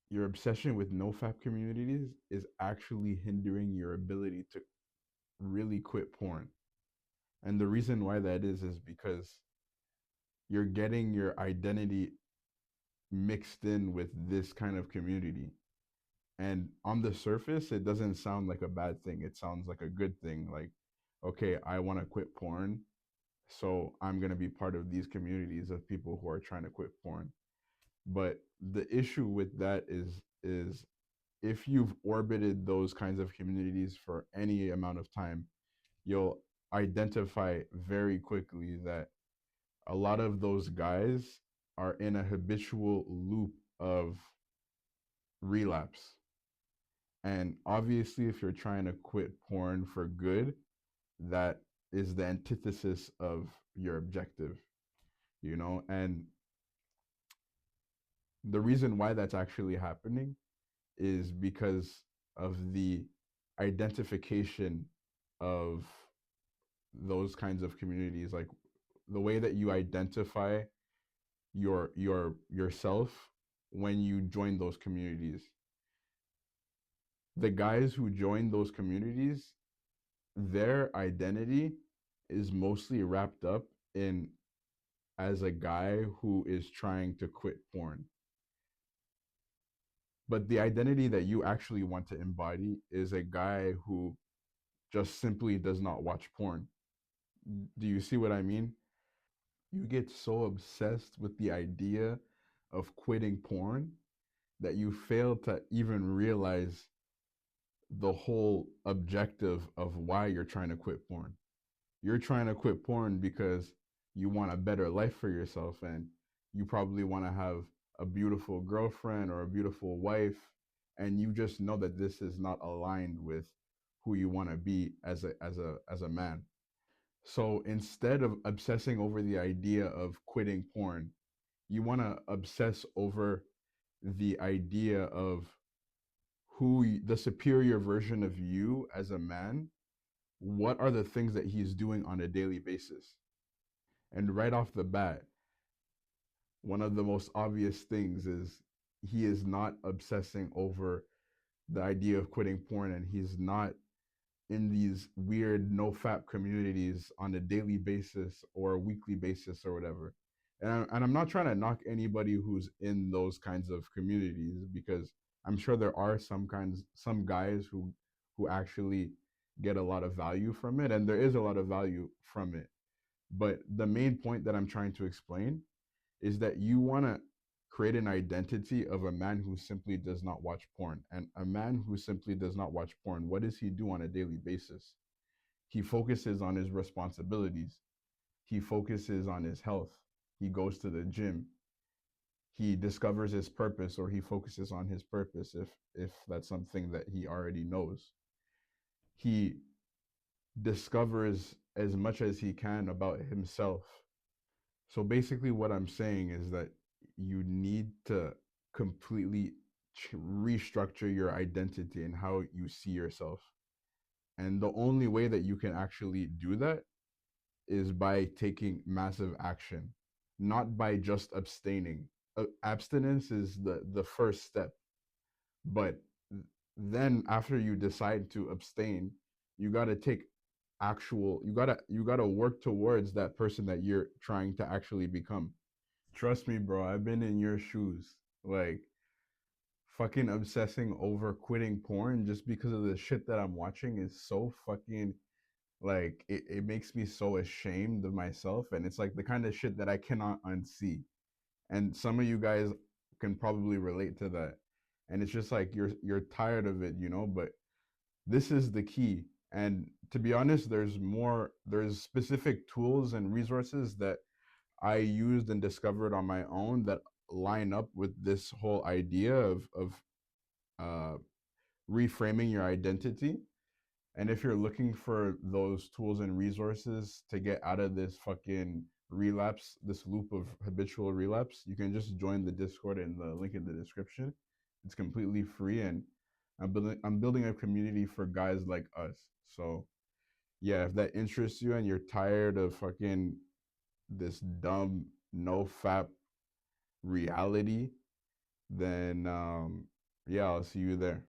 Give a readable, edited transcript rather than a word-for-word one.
your obsession with NoFap communities is actually hindering your ability to really quit porn. And the reason why that is because you're getting your identity mixed in with this kind of community. And on the surface, it doesn't sound like a bad thing. It sounds like a good thing. Like, okay, I want to quit porn, so I'm going to be part of these communities of people who are trying to quit porn. But the issue with that is if you've orbited those kinds of communities for any amount of time, you'll identify very quickly that a lot of those guys are in a habitual loop of relapse. And obviously, if you're trying to quit porn for good, that is the antithesis of your objective, you know? And the reason why that's actually happening is because of the identification of those kinds of communities, like the way that you identify yourself when you join those communities. The guys who join those communities, their identity is mostly wrapped up in as a guy who is trying to quit porn. But the identity that you actually want to embody is a guy who just simply does not watch porn. Do you see what I mean? You get so obsessed with the idea of quitting porn that you fail to even realize the whole objective of why you're trying to quit porn. You're trying to quit porn because you want a better life for yourself, and you probably want to have a beautiful girlfriend or a beautiful wife, and you just know that this is not aligned with who you want to be as a man. So instead of obsessing over the idea of quitting porn, you want to obsess over the idea of the superior version of you as a man. What are the things that he's doing on a daily basis? And right off the bat, one of the most obvious things is he is not obsessing over the idea of quitting porn, and he's not in these weird NoFap communities on a daily basis or a weekly basis or whatever. And I'm not trying to knock anybody who's in those kinds of communities, because I'm sure there are some guys who actually get a lot of value from it, and there is a lot of value from it. But the main point that I'm trying to explain is that you want to create an identity of a man who simply does not watch porn. And a man who simply does not watch porn, what does he do on a daily basis? He focuses on his responsibilities. He focuses on his health. He goes to the gym. He discovers his purpose, or he focuses on his purpose if that's something that he already knows. He discovers as much as he can about himself. So basically, what I'm saying is that you need to completely restructure your identity and how you see yourself. And the only way that you can actually do that is by taking massive action, not by just abstaining. Abstinence is the first step, but then after you decide to abstain, you got to take actual you got to work towards that person that you're trying to actually become. Trust me, bro, I've been in your shoes. Like, fucking obsessing over quitting porn just because of the shit that I'm watching is so fucking, like, it makes me so ashamed of myself, and it's like the kind of shit that I cannot unsee. And some of you guys can probably relate to that. And it's just like you're tired of it, but this is the key. And to be honest, there's specific tools and resources that I used and discovered on my own that line up with this whole idea of uh, reframing your identity. And if you're looking for those tools and resources to get out of this fucking relapse, this loop of habitual relapse, you can just join the Discord in the link in the description. It's completely free, and I'm building a community for guys like us. So yeah, if that interests you and you're tired of fucking this dumb no fap reality, then Yeah, I'll see you there.